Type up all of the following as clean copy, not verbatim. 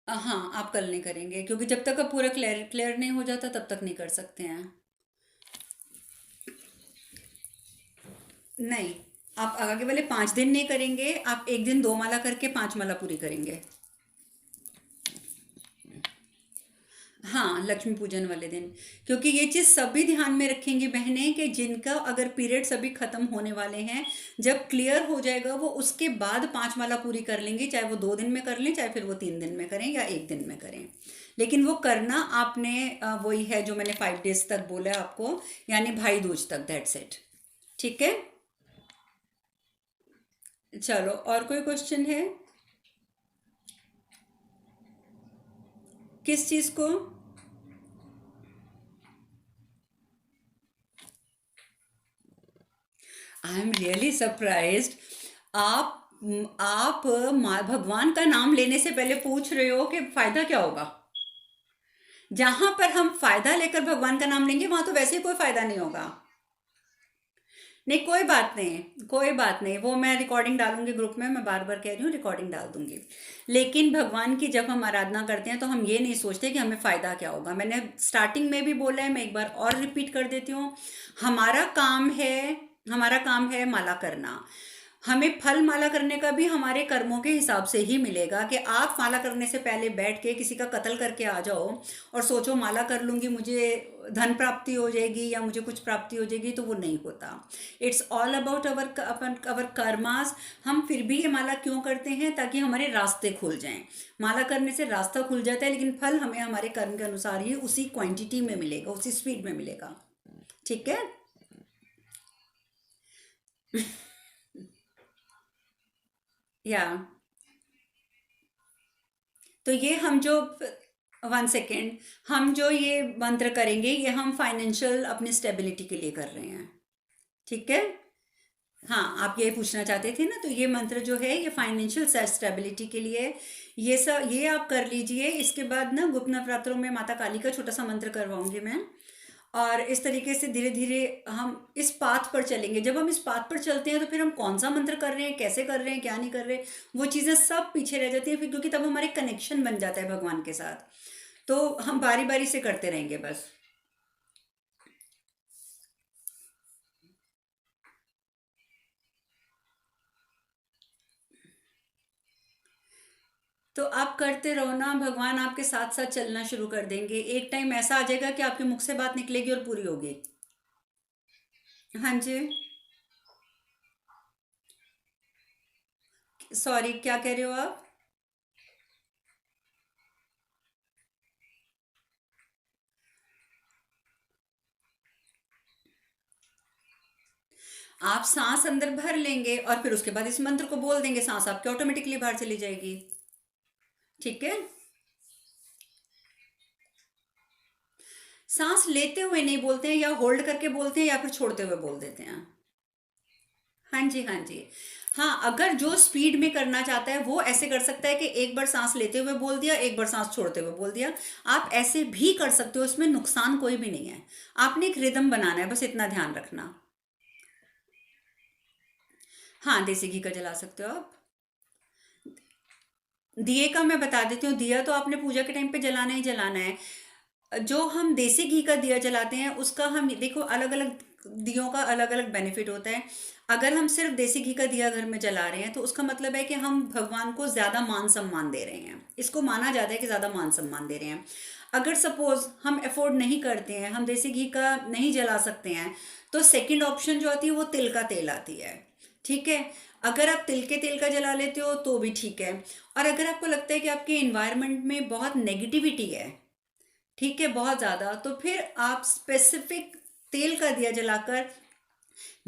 हाँ, आप कल नहीं करेंगे क्योंकि जब तक आप पूरा क्लियर क्लियर नहीं हो जाता तब तक नहीं कर सकते हैं। नहीं, आप आगे वाले 5 दिन नहीं करेंगे, आप एक दिन 2 माला करके 5 माला पूरी करेंगे। हाँ, लक्ष्मी पूजन वाले दिन। क्योंकि ये चीज़ सभी ध्यान में रखेंगी बहनें कि जिनका अगर पीरियड्स अभी ख़त्म होने वाले हैं, जब क्लियर हो जाएगा वो उसके बाद 5 माला पूरी कर लेंगी, चाहे वो 2 दिन में कर लें, चाहे फिर वो 3 दिन में करें या एक दिन में करें। लेकिन वो करना आपने वही है जो मैंने 5 डेज तक बोला है आपको, यानी भाई दूज तक, दैट्स इट। ठीक है। चलो, और कोई क्वेश्चन है? किस चीज़ को? I am really surprised. आप आप भगवान का नाम लेने से पहले पूछ रहे हो कि फायदा क्या होगा। जहां पर हम फायदा लेकर भगवान का नाम लेंगे वहां तो वैसे ही कोई फायदा नहीं होगा। नहीं, कोई बात नहीं, कोई बात नहीं, वो मैं रिकॉर्डिंग डालूंगी ग्रुप में, मैं बार बार कह रही हूँ रिकॉर्डिंग डाल दूंगी। लेकिन भगवान की जब हम आराधना करते हैं तो हम ये नहीं सोचते कि हमें फायदा क्या होगा। मैंने स्टार्टिंग में भी बोला है, मैं एक बार और रिपीट कर देती हूँ। हमारा काम है हमारा काम है माला करना। हमें फल माला करने का भी हमारे कर्मों के हिसाब से ही मिलेगा। कि आप माला करने से पहले बैठ के किसी का कत्ल करके आ जाओ और सोचो माला कर लूंगी मुझे धन प्राप्ति हो जाएगी या मुझे कुछ प्राप्ति हो जाएगी, तो वो नहीं होता। It's all about our karmas. हम फिर भी ये माला क्यों करते हैं? ताकि हमारे रास्ते खुल जाएं। माला करने से रास्ता खुल जाता है, लेकिन फल हमें हमारे कर्म के अनुसार ही उसी क्वांटिटी में मिलेगा, उसी स्पीड में मिलेगा। ठीक है। या तो ये हम जो 1 सेकेंड, हम जो ये मंत्र करेंगे ये हम फाइनेंशियल अपनी स्टेबिलिटी के लिए कर रहे हैं। ठीक है। हाँ, आप ये पूछना चाहते थे ना, तो ये मंत्र जो है ये फाइनेंशियल स्टेबिलिटी के लिए। ये सब ये आप कर लीजिए। इसके बाद ना गुप्त नवरात्रों में माता काली का छोटा सा मंत्र करवाऊंगी मैं। और इस तरीके से धीरे धीरे हम इस पाथ पर चलेंगे। जब हम इस पाथ पर चलते हैं तो फिर हम कौन सा मंत्र कर रहे हैं, कैसे कर रहे हैं, क्या नहीं कर रहे, वो चीज़ें सब पीछे रह जाती हैं फिर, क्योंकि तब हमारे कनेक्शन बन जाता है भगवान के साथ। तो हम बारी बारी से करते रहेंगे बस। तो आप करते रहो ना, भगवान आपके साथ साथ चलना शुरू कर देंगे। एक टाइम ऐसा आ जाएगा कि आपके मुख से बात निकलेगी और पूरी होगी। हाँ जी। सॉरी, क्या कह रहे हो आप? आप सांस अंदर भर लेंगे और फिर उसके बाद इस मंत्र को बोल देंगे, सांस आपकी ऑटोमेटिकली बाहर चली जाएगी। ठीक है। सांस लेते हुए नहीं बोलते हैं, या होल्ड करके बोलते हैं, या फिर छोड़ते हुए बोल देते हैं। हाँ जी, हाँ जी। हाँ, अगर जो स्पीड में करना चाहता है वो ऐसे कर सकता है कि एक बार सांस लेते हुए बोल दिया, एक बार सांस छोड़ते हुए बोल दिया। आप ऐसे भी कर सकते हो, इसमें नुकसान कोई भी नहीं है। आपने एक रिदम बनाना है, बस इतना ध्यान रखना। हाँ, देसी घी का जला सकते हो आप। दिए का मैं बता देती हूँ। दिया तो आपने पूजा के टाइम पे जलाना ही जलाना है। जो हम देसी घी का दिया जलाते हैं उसका हम देखो, अलग अलग दियों का अलग अलग बेनिफिट होता है। अगर हम सिर्फ देसी घी का दिया घर में जला रहे हैं तो उसका मतलब है कि हम भगवान को ज़्यादा मान सम्मान दे रहे हैं। इसको माना जाता है कि ज़्यादा मान सम्मान दे रहे हैं। अगर सपोज हम अफोर्ड नहीं करते हैं, हम देसी घी का नहीं जला सकते हैं, तो सेकंड ऑप्शन जो आती है वो तिल का तेल आती है। ठीक है। अगर आप तिल के तेल का जला लेते हो तो भी ठीक है। और अगर आपको लगता है कि आपके इन्वायरमेंट में बहुत नेगेटिविटी है, ठीक है, बहुत ज़्यादा, तो फिर आप स्पेसिफिक तेल का दिया जलाकर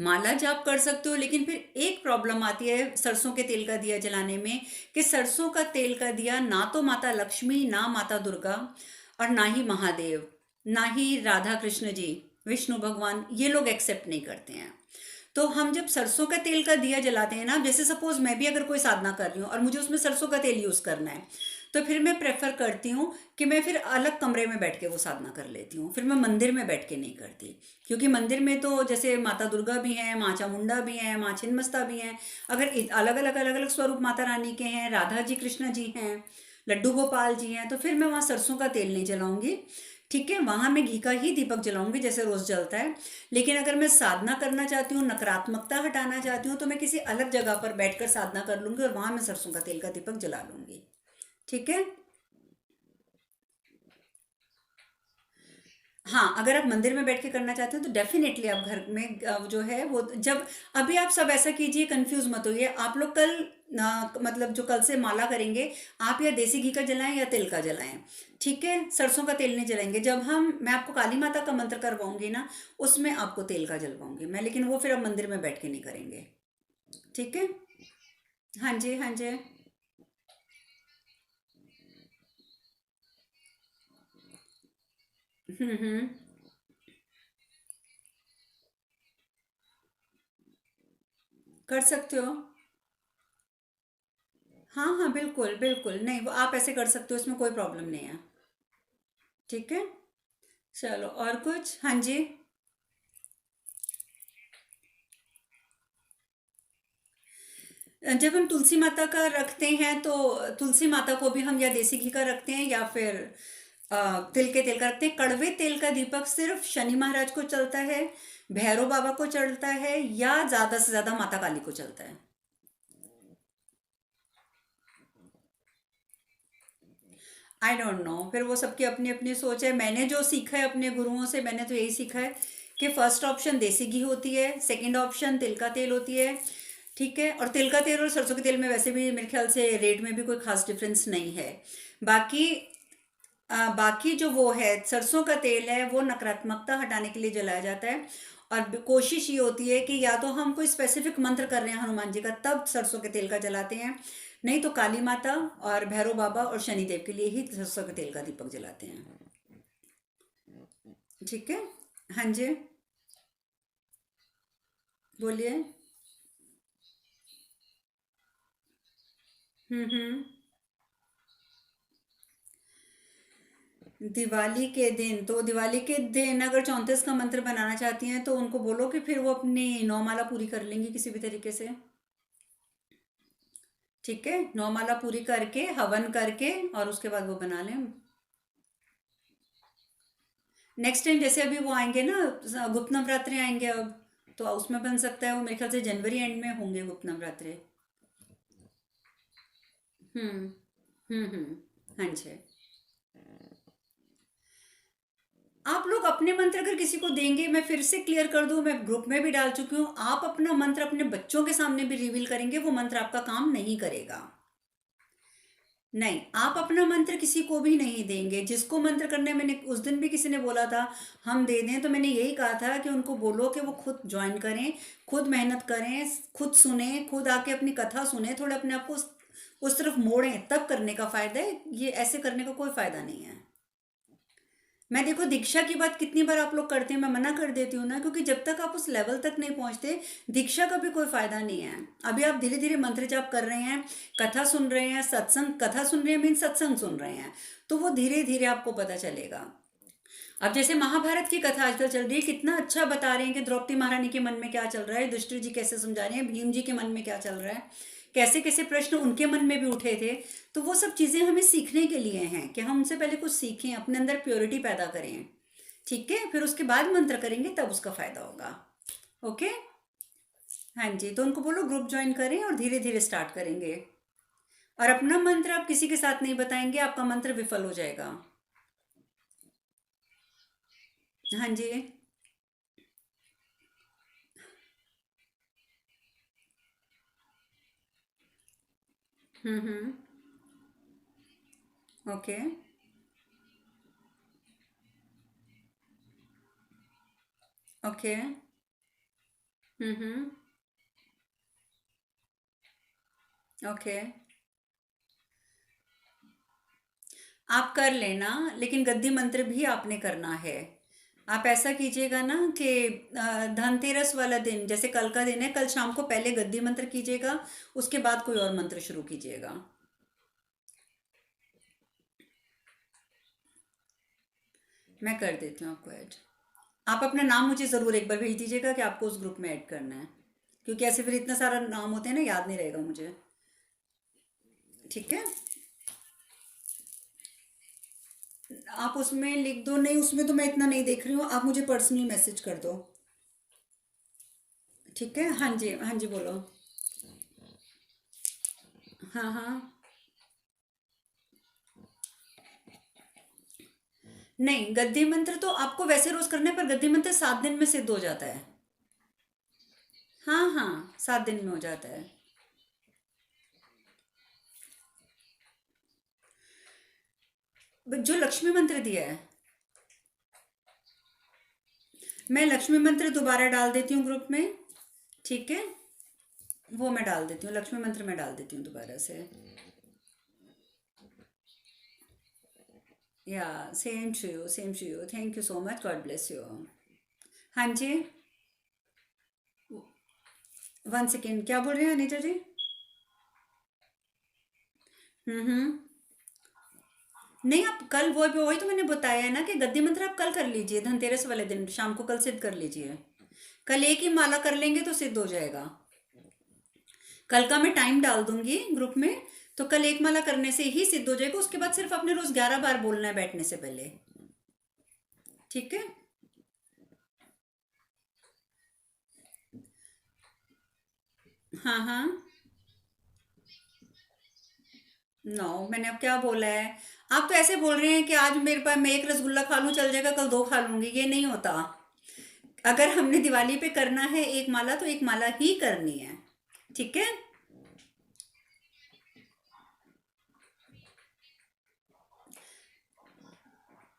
माला जाप कर सकते हो। लेकिन फिर एक प्रॉब्लम आती है सरसों के तेल का दिया जलाने में, कि सरसों का तेल का दिया ना तो माता लक्ष्मी, ना माता दुर्गा, और ना ही महादेव, ना ही राधा कृष्ण जी, विष्णु भगवान, ये लोग एक्सेप्ट नहीं करते हैं। तो हम जब सरसों का तेल का दिया जलाते हैं ना, जैसे सपोज मैं भी अगर कोई साधना कर रही हूँ और मुझे उसमें सरसों का तेल यूज़ करना है, तो फिर मैं प्रेफर करती हूँ कि मैं फिर अलग कमरे में बैठ के वो साधना कर लेती हूँ। फिर मैं मंदिर में बैठ के नहीं करती। क्योंकि मंदिर में तो जैसे माता दुर्गा भी हैं, माँ चामुंडा भी हैं, माँ छिन्नमस्ता भी हैं। अगर अलग अलग स्वरूप माता रानी के हैं, राधा जी कृष्ण जी हैं, लड्डू गोपाल जी हैं, तो फिर मैं वहाँ सरसों का तेल नहीं जलाऊंगी। ठीक है, वहां मैं घी का ही दीपक जलाऊंगी जैसे रोज जलता है। लेकिन अगर मैं साधना करना चाहती हूँ, नकारात्मकता हटाना चाहती हूँ, तो मैं किसी अलग जगह पर बैठकर साधना कर लूंगी और वहां मैं सरसों का तेल का दीपक जला लूंगी। ठीक है। हाँ, अगर आप मंदिर में बैठ के करना चाहते हो तो डेफिनेटली आप घर में जो है वो जब अभी आप सब ऐसा कीजिए, कंफ्यूज मत होइए। आप लोग कल मतलब जो कल से माला करेंगे, आप या देसी घी का जलाएं या तिल का जलाएं। ठीक है, सरसों का तेल नहीं जलाएंगे। जब हम मैं आपको काली माता का मंत्र करवाऊंगी ना, उसमें आपको तेल का जलवाऊंगी मैं, लेकिन वो फिर आप मंदिर में बैठ के नहीं करेंगे। ठीक है। हाँ जी, हाँ जी। हम्म। कर सकते हो। हाँ हाँ, बिल्कुल बिल्कुल, नहीं वो आप ऐसे कर सकते हो, इसमें कोई प्रॉब्लम नहीं है। ठीक है। चलो, और कुछ? हाँ जी। जब हम तुलसी माता का रखते हैं तो तुलसी माता को भी हम या देसी घी का रखते हैं या फिर तिल के तेल का रखते हैं। कड़वे तेल का दीपक सिर्फ शनि महाराज को चलता है, भैरव बाबा को चलता है, या ज्यादा से ज्यादा माता काली को चलता है। आई डोंट नो, फिर वो सबकी अपनी अपनी सोच है। मैंने जो सीखा है अपने गुरुओं से, मैंने तो यही सीखा है कि फर्स्ट ऑप्शन देसी घी होती है, सेकंड ऑप्शन तिल का तेल होती है। ठीक है, और तिल का तेल और सरसों के तेल में वैसे भी मेरे ख्याल से रेट में भी कोई खास डिफरेंस नहीं है। बाकी बाकी जो वो है सरसों का तेल है, वो नकारात्मकता हटाने के लिए जलाया जाता है। और कोशिश ये होती है कि या तो हम कोई स्पेसिफिक मंत्र कर रहे हैं हनुमान जी का, तब सरसों के तेल का जलाते हैं। नहीं तो काली माता और भैरव बाबा और शनिदेव के लिए ही सरसों के तेल का दीपक जलाते हैं। ठीक है। हाँ जी, बोलिए। हम्म। दिवाली के दिन अगर 34 का मंत्र बनाना चाहती हैं तो उनको बोलो कि फिर वो अपनी 9 माला पूरी कर लेंगी किसी भी तरीके से। ठीक है, 9 माला पूरी करके हवन करके और उसके बाद वो बना लें। नेक्स्ट टाइम जैसे अभी वो आएंगे ना, गुप्त नवरात्रे आएंगे अब, तो उसमें बन सकता है। वो मेरे ख्याल से जनवरी एंड में होंगे गुप्त नवरात्रे। हम्म हाँ जी। आप लोग अपने मंत्र अगर किसी को देंगे, मैं फिर से क्लियर कर दूं, मैं ग्रुप में भी डाल चुकी हूँ, आप अपना मंत्र अपने बच्चों के सामने भी रिवील करेंगे, वो मंत्र आपका काम नहीं करेगा। नहीं, आप अपना मंत्र किसी को भी नहीं देंगे। जिसको मंत्र करने, मैंने उस दिन भी किसी ने बोला था हम दे दें, तो मैंने यही कहा था कि उनको बोलो कि वो खुद ज्वाइन करें, खुद मेहनत करें, खुद सुने, खुद आके अपनी कथा सुने, थोड़ा अपने आप को उस तरफ मोड़ें, तब करने का फायदा है। ये ऐसे करने का कोई फायदा नहीं है। मैं देखो दीक्षा की बात कितनी बार आप लोग करते हैं, मैं मना कर देती हूँ ना, क्योंकि जब तक आप उस लेवल तक नहीं पहुंचते, दीक्षा का भी कोई फायदा नहीं है। अभी आप धीरे धीरे मंत्र जाप कर रहे हैं, कथा सुन रहे हैं, सत्संग, कथा सुन रहे हैं मीन सत्संग सुन रहे हैं, तो वो धीरे धीरे आपको पता चलेगा। अब जैसे महाभारत की कथा आजकल चल रही है, कितना अच्छा बता रहे हैं कि द्रौपदी महारानी के मन में क्या चल रहा है, युधिष्ठिर जी कैसे समझा रहे हैं, भीम जी के मन में क्या चल रहा है, कैसे कैसे प्रश्न उनके मन में भी उठे थे। तो वो सब चीजें हमें सीखने के लिए हैं कि हम उनसे पहले कुछ सीखें, अपने अंदर प्योरिटी पैदा करें। ठीक है, फिर उसके बाद मंत्र करेंगे तब उसका फायदा होगा। ओके। हाँ जी, तो उनको बोलो ग्रुप ज्वाइन करें और धीरे धीरे स्टार्ट करेंगे। और अपना मंत्र आप किसी के साथ नहीं बताएंगे, आपका मंत्र विफल हो जाएगा। हाँ जी। हम्म। ओके। ओके। हम्म। ओके। आप कर लेना, लेकिन गद्दी मंत्र भी आपने करना है। आप ऐसा कीजिएगा ना कि धनतेरस वाला दिन, जैसे कल का दिन है, कल शाम को पहले गद्दी मंत्र कीजिएगा, उसके बाद कोई और मंत्र शुरू कीजिएगा। मैं कर देती हूँ आपको ऐड। आप अपना नाम मुझे ज़रूर एक बार भेज दीजिएगा कि आपको उस ग्रुप में ऐड करना है, क्योंकि ऐसे फिर इतना सारा नाम होते हैं ना, याद नहीं रहेगा मुझे। ठीक है। आप उसमें लिख दो। नहीं, उसमें तो मैं इतना नहीं देख रही हूँ, आप मुझे पर्सनली मैसेज कर दो। ठीक है, हाँ जी, हाँ जी, बोलो। हाँ हाँ। नहीं, गद्दी मंत्र तो आपको वैसे रोज करना है, पर गद्दी मंत्र 7 दिन में सिद्ध हो जाता है। हाँ हाँ, 7 दिन में हो जाता है। जो लक्ष्मी मंत्र दिया है, मैं लक्ष्मी मंत्र दोबारा डाल देती हूँ ग्रुप में। ठीक है, वो मैं डाल देती हूँ, लक्ष्मी मंत्र मैं डाल देती हूँ दोबारा से। Yeah, same to you, same to you, thank you so much, God bless you. हाँ जी। 1 सेकेंड, क्या बोल रहे हैं अनीता जी? हम्म। नहीं, आप कल वो वही तो मैंने बताया है ना कि गद्दी मंत्र आप कल कर लीजिए, धनतेरस वाले दिन शाम को, कल सिद्ध कर लीजिए। कल एक ही माला कर लेंगे तो सिद्ध हो जाएगा। कल का मैं टाइम डाल दूंगी ग्रुप में। तो कल एक माला करने से ही सिद्ध हो जाएगा, उसके बाद सिर्फ आपने रोज 11 बार बोलना है बैठने से पहले। ठीक है। हाँ हाँ। नो, मैंने अब क्या बोला है? आप तो ऐसे बोल रहे हैं कि आज मेरे पास, मैं एक रसगुल्ला खा लूं चल जाएगा, कल 2 खा लूंगी, ये नहीं होता। अगर हमने दिवाली पे करना है एक माला, तो एक माला ही करनी है। ठीक है।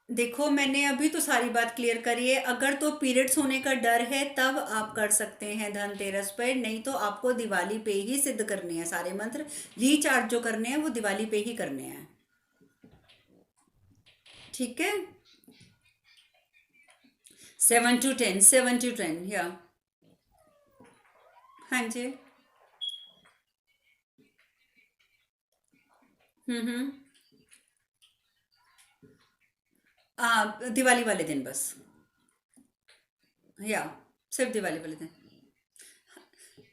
देखो, मैंने अभी तो सारी बात क्लियर करी है। अगर तो पीरियड्स होने का डर है तब आप कर सकते हैं धनतेरस पर, नहीं तो आपको दिवाली पे ही सिद्ध करने हैं सारे मंत्र। रिचार्ज जो करने हैं वो दिवाली पे ही करने हैं। ठीक है। 7 to 10, 7 to 10, या। हाँ जी। हम्म। दिवाली वाले दिन बस। या, सिर्फ दिवाली वाले दिन।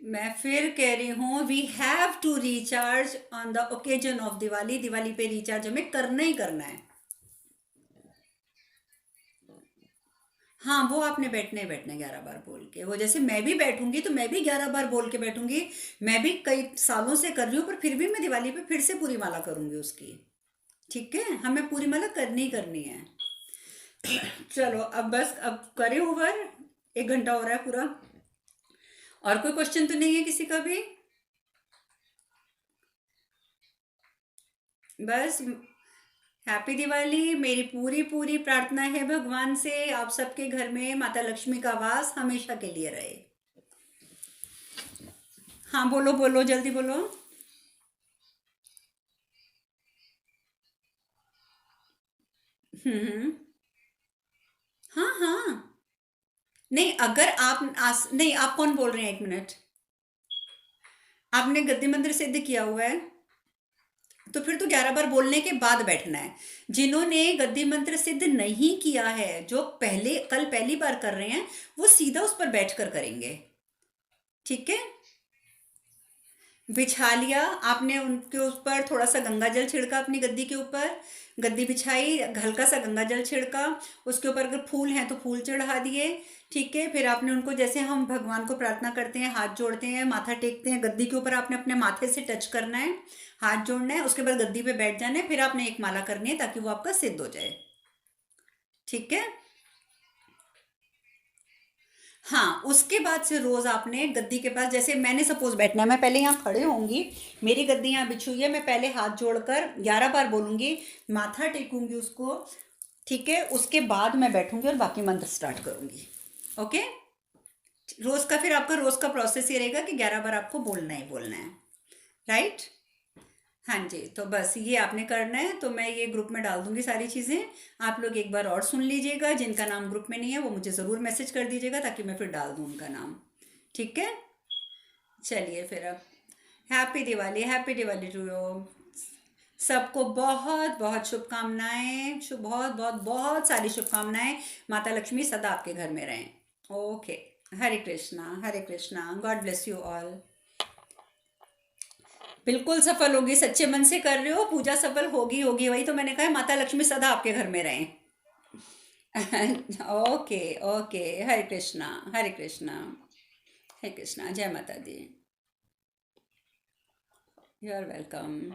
मैं फिर कह रही हूँ, we have to recharge on the occasion of Diwali. Diwali पे रिचार्ज हमें करना ही करना है। हाँ, वो आपने बैठना ही बैठना है 11 बार बोल के। वो जैसे मैं भी बैठूंगी तो मैं भी 11 बार बोल के बैठूंगी। मैं भी कई सालों से कर रही हूँ, पर फिर भी मैं दिवाली पे फिर से पूरी माला करूंगी उसकी। ठीक है, हमें पूरी माला करनी ही करनी है। चलो, अब बस अब करें ओवर। 1 घंटा हो रहा है पूरा। और कोई क्वेश्चन तो नहीं है किसी का भी? बस। हैप्पी दिवाली। मेरी पूरी पूरी प्रार्थना है भगवान से आप सबके घर में माता लक्ष्मी का वास हमेशा के लिए रहे। हाँ, बोलो बोलो, जल्दी बोलो। हम्म। हाँ हाँ। नहीं, अगर आप नहीं, आप कौन बोल रहे हैं? 1 मिनट। आपने गद्दी मंत्र सिद्ध किया हुआ है, तो फिर तो 11 बार बोलने के बाद बैठना है। जिन्होंने गद्दी मंत्र सिद्ध नहीं किया है, जो पहले कल पहली बार कर रहे हैं, वो सीधा उस पर बैठकर करेंगे। ठीक है। बिछा लिया आपने उनके ऊपर, थोड़ा सा गंगा जल छिड़का अपनी गद्दी के ऊपर। गद्दी बिछाई, हल्का सा गंगा जल छिड़का। उसके ऊपर अगर फूल हैं तो फूल चढ़ा दिए। ठीक है, फिर आपने उनको, जैसे हम भगवान को प्रार्थना करते हैं, हाथ जोड़ते हैं, माथा टेकते हैं, गद्दी के ऊपर आपने अपने माथे से टच करना है। हाथ जोड़ना है, उसके बाद गद्दी पे बैठ जाना है, फिर आपने एक माला करनी है ताकि वो आपका सिद्ध हो जाए। ठीक है। हाँ, उसके बाद से रोज आपने गद्दी के पास, जैसे मैंने सपोज बैठना है, मैं पहले यहाँ खड़े होंगी, मेरी गद्दी यहाँ बिछी हुई है, मैं पहले हाथ जोड़कर 11 बार बोलूंगी, माथा टेकूंगी उसको। ठीक है, उसके बाद मैं बैठूंगी और बाकी मंत्र स्टार्ट करूंगी। ओके। रोज का, फिर आपका रोज का प्रोसेस ये रहेगा कि 11 बार आपको बोलना ही बोलना है। राइट। हाँ जी, तो बस ये आपने करना है, तो मैं ये ग्रुप में डाल दूंगी सारी चीज़ें। आप लोग एक बार और सुन लीजिएगा, जिनका नाम ग्रुप में नहीं है वो मुझे ज़रूर मैसेज कर दीजिएगा ताकि मैं फिर डाल दूँ उनका नाम। ठीक है। चलिए फिर अब, हैप्पी दिवाली टू यू। सबको बहुत बहुत शुभकामनाएं, बहुत बहुत बहुत सारी शुभकामनाएं। माता लक्ष्मी सदा आपके घर में रहें। Okay. Hare Krishna, Hare Krishna, God bless you all. बिल्कुल सफल होगी, सच्चे मन से कर रहे हो, पूजा सफल होगी होगी, वही तो मैंने कहा है, माता लक्ष्मी सदा आपके घर में रहें। Okay, okay. हरे कृष्णा, हरे कृष्णा, हरे कृष्णा, जय माता दी। You are welcome.